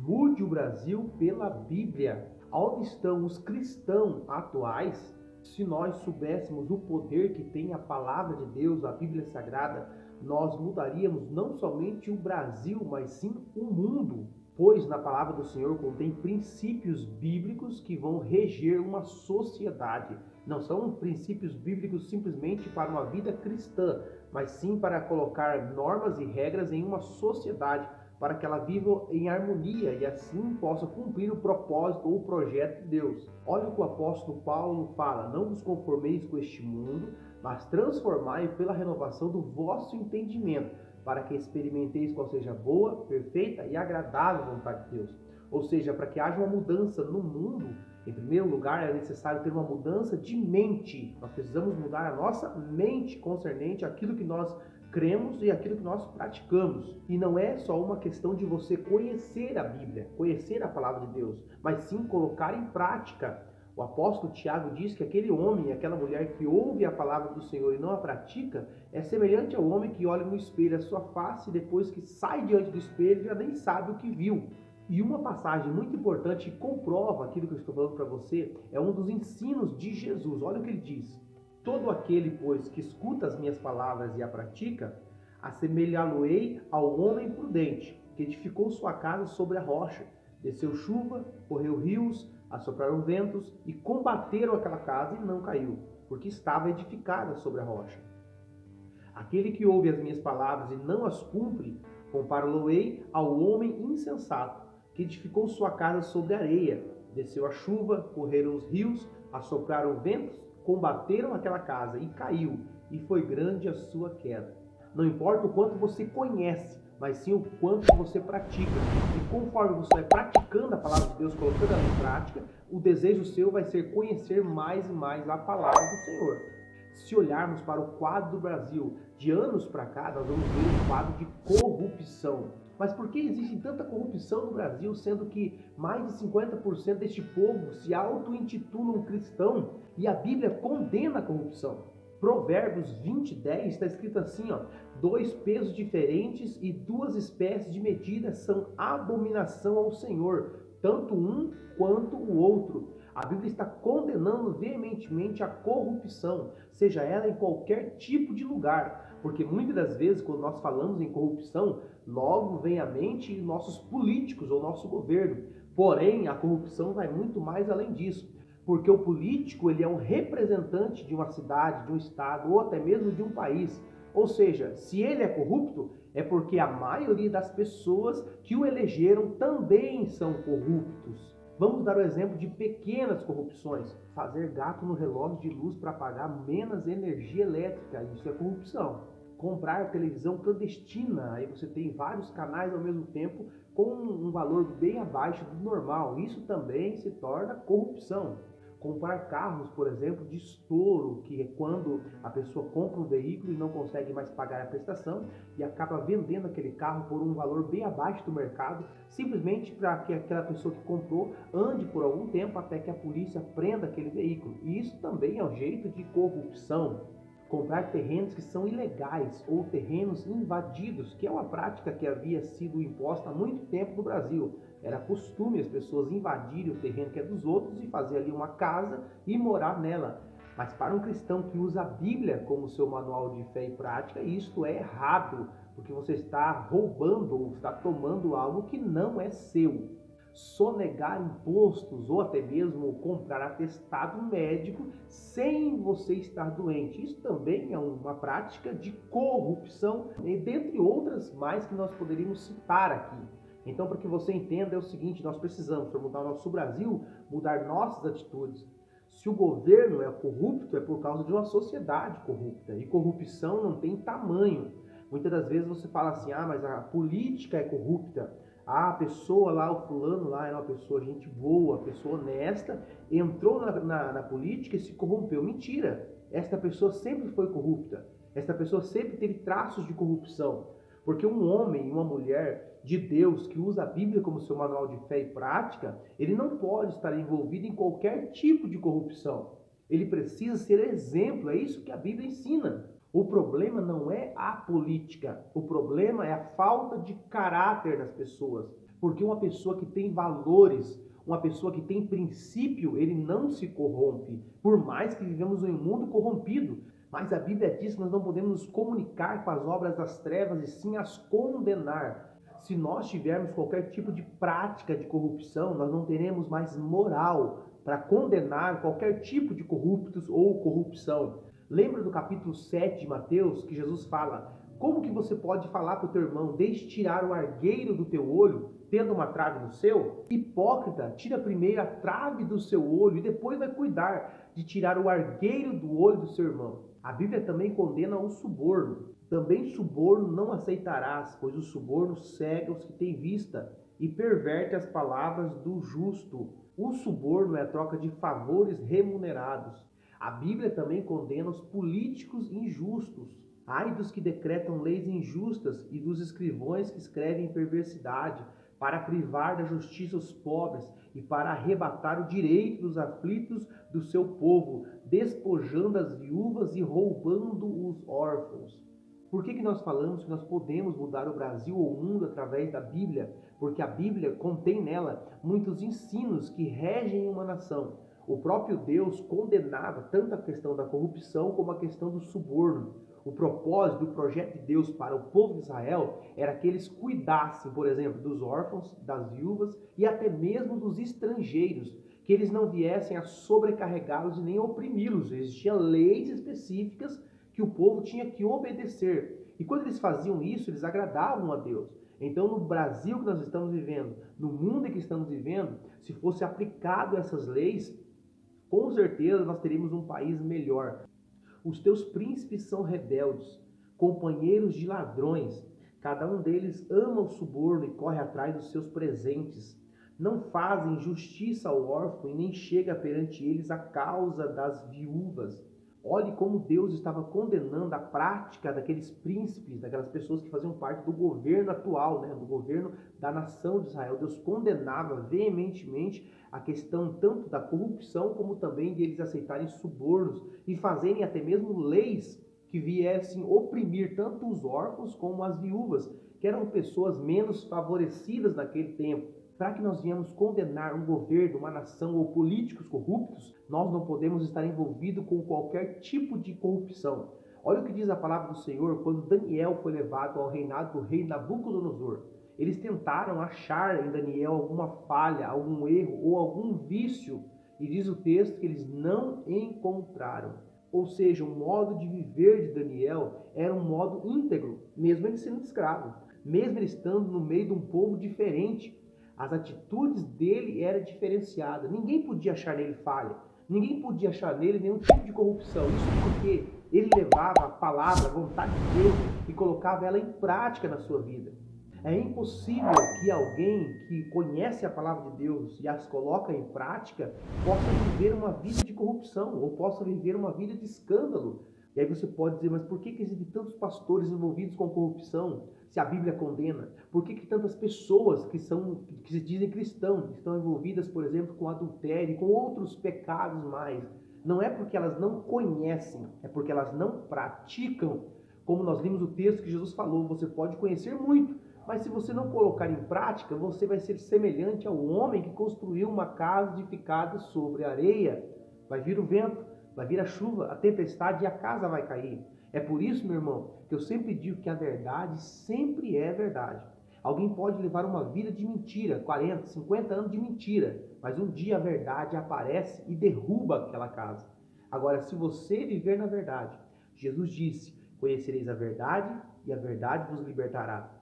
Mude o Brasil pela Bíblia. Onde estão os cristãos atuais? Se nós soubéssemos o poder que tem a palavra de Deus, a Bíblia Sagrada, nós mudaríamos não somente o Brasil, mas sim o mundo. Pois na palavra do Senhor contém princípios bíblicos que vão reger uma sociedade. Não são princípios bíblicos simplesmente para uma vida cristã, mas sim para colocar normas e regras em uma sociedade, para que ela viva em harmonia e assim possa cumprir o propósito ou o projeto de Deus. Olha o que o apóstolo Paulo fala: não vos conformeis com este mundo, mas transformai pela renovação do vosso entendimento, para que experimenteis qual seja a boa, perfeita e agradável vontade de Deus. Ou seja, para que haja uma mudança no mundo, em primeiro lugar é necessário ter uma mudança de mente. Nós precisamos mudar a nossa mente concernente àquilo que nós cremos e aquilo que nós praticamos. E não é só uma questão de você conhecer a Bíblia, conhecer a palavra de Deus, mas sim colocar em prática. O apóstolo Tiago diz que aquele homem, aquela mulher que ouve a palavra do Senhor e não a pratica, é semelhante ao homem que olha no espelho a sua face e depois que sai diante do espelho já nem sabe o que viu. E uma passagem muito importante que comprova aquilo que eu estou falando para você é um dos ensinos de Jesus. Olha o que ele diz: todo aquele, pois, que escuta as minhas palavras e a pratica, assemelhá-lo-ei ao homem prudente, que edificou sua casa sobre a rocha. Desceu chuva, correu rios, assopraram ventos e combateram aquela casa e não caiu, porque estava edificada sobre a rocha. Aquele que ouve as minhas palavras e não as cumpre, comparo-lo-ei ao homem insensato, que edificou sua casa sobre a areia. Desceu a chuva, correram os rios, assopraram ventos, combateram aquela casa e caiu, e foi grande a sua queda. Não importa o quanto você conhece, mas sim o quanto você pratica. E conforme você vai praticando a palavra de Deus, colocando ela em prática, o desejo seu vai ser conhecer mais e mais a palavra do Senhor. Se olharmos para o quadro do Brasil, de anos para cá, nós vamos ver um quadro de corrupção. Mas por que existe tanta corrupção no Brasil, sendo que mais de 50% deste povo se auto-intitulam cristão e a Bíblia condena a corrupção? Provérbios 20:10 está escrito assim, ó: dois pesos diferentes e duas espécies de medidas são abominação ao Senhor, tanto um quanto o outro. A Bíblia está condenando veementemente a corrupção, seja ela em qualquer tipo de lugar, porque muitas das vezes quando nós falamos em corrupção, logo vem à mente nossos políticos ou nosso governo. Porém, a corrupção vai muito mais além disso, porque o político ele é um representante de uma cidade, de um estado ou até mesmo de um país. Ou seja, se ele é corrupto, é porque a maioria das pessoas que o elegeram também são corruptos. Vamos dar o exemplo de pequenas corrupções. Fazer gato no relógio de luz para pagar menos energia elétrica, isso é corrupção. Comprar televisão clandestina, aí você tem vários canais ao mesmo tempo com um valor bem abaixo do normal, isso também se torna corrupção. Comprar carros, por exemplo, de estouro, que é quando a pessoa compra um veículo e não consegue mais pagar a prestação e acaba vendendo aquele carro por um valor bem abaixo do mercado, simplesmente para que aquela pessoa que comprou ande por algum tempo até que a polícia prenda aquele veículo. E isso também é um jeito de corrupção. Comprar terrenos que são ilegais ou terrenos invadidos, que é uma prática que havia sido imposta há muito tempo no Brasil. Era costume as pessoas invadirem o terreno que é dos outros e fazer ali uma casa e morar nela. Mas para um cristão que usa a Bíblia como seu manual de fé e prática, isto é errado, porque você está roubando ou está tomando algo que não é seu. Sonegar impostos ou até mesmo comprar atestado médico sem você estar doente. Isso também é uma prática de corrupção, e dentre outras mais que nós poderíamos citar aqui. Então, para que você entenda, é o seguinte: nós precisamos, para mudar o nosso Brasil, mudar nossas atitudes. Se o governo é corrupto, é por causa de uma sociedade corrupta. E corrupção não tem tamanho. Muitas das vezes você fala assim: ah, mas a política é corrupta. Ah, a pessoa lá, o fulano lá é uma pessoa gente boa, pessoa honesta, entrou na política e se corrompeu. Mentira! Esta pessoa sempre foi corrupta. Esta pessoa sempre teve traços de corrupção. Porque um homem e uma mulher de Deus que usa a Bíblia como seu manual de fé e prática, ele não pode estar envolvido em qualquer tipo de corrupção. Ele precisa ser exemplo, é isso que a Bíblia ensina. O problema não é a política, o problema é a falta de caráter das pessoas. Porque uma pessoa que tem valores, uma pessoa que tem princípio, ele não se corrompe. Por mais que vivemos em um mundo corrompido, mas a Bíblia diz que nós não podemos nos comunicar com as obras das trevas e sim as condenar. Se nós tivermos qualquer tipo de prática de corrupção, nós não teremos mais moral para condenar qualquer tipo de corruptos ou corrupção. Lembra do capítulo 7 de Mateus, que Jesus fala: como que você pode falar para o teu irmão, deixe tirar o argueiro do teu olho, tendo uma trave no seu? Hipócrita, tira primeiro a trave do seu olho e depois vai cuidar de tirar o argueiro do olho do seu irmão. A Bíblia também condena o suborno. Também suborno não aceitarás, pois o suborno cega os que têm vista e perverte as palavras do justo. O suborno é a troca de favores remunerados. A Bíblia também condena os políticos injustos. Ai dos que decretam leis injustas e dos escrivões que escrevem perversidade, para privar da justiça os pobres e para arrebatar o direito dos aflitos do seu povo, despojando as viúvas e roubando os órfãos. Por que nós falamos que nós podemos mudar o Brasil ou o mundo através da Bíblia? Porque a Bíblia contém nela muitos ensinos que regem uma nação. O próprio Deus condenava tanto a questão da corrupção como a questão do suborno. O propósito do projeto de Deus para o povo de Israel era que eles cuidassem, por exemplo, dos órfãos, das viúvas e até mesmo dos estrangeiros, que eles não viessem a sobrecarregá-los e nem oprimi-los. Existiam leis específicas que o povo tinha que obedecer. E quando eles faziam isso, eles agradavam a Deus. Então, no Brasil que nós estamos vivendo, no mundo em que estamos vivendo, se fosse aplicado essas leis, com certeza nós teríamos um país melhor. Os teus príncipes são rebeldes, companheiros de ladrões. Cada um deles ama o suborno e corre atrás dos seus presentes. Não fazem justiça ao órfão e nem chega perante eles a causa das viúvas. Olhe como Deus estava condenando a prática daqueles príncipes, daquelas pessoas que faziam parte do governo atual, do governo da nação de Israel. Deus condenava veementemente a questão tanto da corrupção como também de eles aceitarem subornos e fazerem até mesmo leis que viessem oprimir tanto os órfãos como as viúvas, que eram pessoas menos favorecidas naquele tempo. Para que nós venhamos condenar um governo, uma nação ou políticos corruptos, nós não podemos estar envolvidos com qualquer tipo de corrupção. Olha o que diz a palavra do Senhor quando Daniel foi levado ao reinado do rei Nabucodonosor. Eles tentaram achar em Daniel alguma falha, algum erro ou algum vício, e diz o texto que eles não encontraram. Ou seja, o modo de viver de Daniel era um modo íntegro, mesmo ele sendo escravo, mesmo ele estando no meio de um povo diferente. As atitudes dele eram diferenciadas. Ninguém podia achar nele falha. Ninguém podia achar nele nenhum tipo de corrupção. Isso porque ele levava a palavra, a vontade de Deus e colocava ela em prática na sua vida. É impossível que alguém que conhece a palavra de Deus e as coloca em prática possa viver uma vida de corrupção ou possa viver uma vida de escândalo. E aí você pode dizer, mas por que existem tantos pastores envolvidos com corrupção, se a Bíblia condena? Por que tantas pessoas que se dizem cristãos estão envolvidas, por exemplo, com adultério, com outros pecados mais? Não é porque elas não conhecem, é porque elas não praticam. Como nós vimos o texto que Jesus falou, você pode conhecer muito, mas se você não colocar em prática, você vai ser semelhante ao homem que construiu uma casa edificada sobre areia. Vai vir o vento, vai vir a chuva, a tempestade e a casa vai cair. É por isso, meu irmão, que eu sempre digo que a verdade sempre é verdade. Alguém pode levar uma vida de mentira, 40, 50 anos de mentira, mas um dia a verdade aparece e derruba aquela casa. Agora, se você viver na verdade, Jesus disse, conhecereis a verdade e a verdade vos libertará.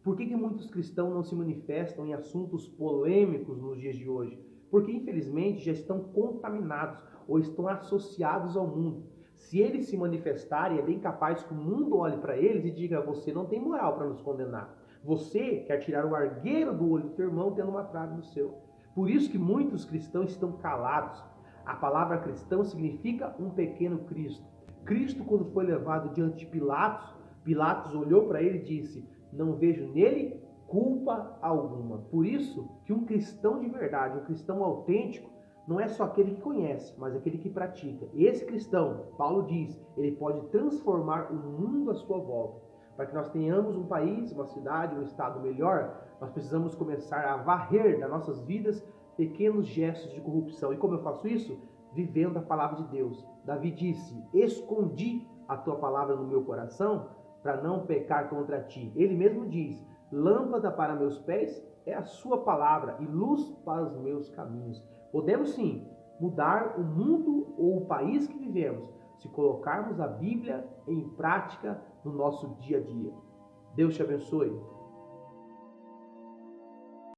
Por que muitos cristãos não se manifestam em assuntos polêmicos nos dias de hoje? Porque, infelizmente, já estão contaminados ou estão associados ao mundo. Se eles se manifestarem, é bem capaz que o mundo olhe para eles e diga, você não tem moral para nos condenar. Você quer tirar o argueiro do olho do teu irmão tendo uma trave no seu. Por isso que muitos cristãos estão calados. A palavra cristão significa um pequeno Cristo. Cristo, quando foi levado diante de Pilatos, Pilatos olhou para ele e disse, não vejo nele culpa alguma. Por isso que um cristão de verdade, um cristão autêntico, não é só aquele que conhece, mas aquele que pratica. Esse cristão, Paulo diz, ele pode transformar o mundo à sua volta. Para que nós tenhamos um país, uma cidade, um estado melhor, nós precisamos começar a varrer das nossas vidas pequenos gestos de corrupção. E como eu faço isso? Vivendo a palavra de Deus. Davi disse, escondi a tua palavra no meu coração para não pecar contra ti. Ele mesmo diz, lâmpada para meus pés é a sua palavra e luz para os meus caminhos. Podemos sim mudar o mundo ou o país que vivemos se colocarmos a Bíblia em prática no nosso dia a dia. Deus te abençoe.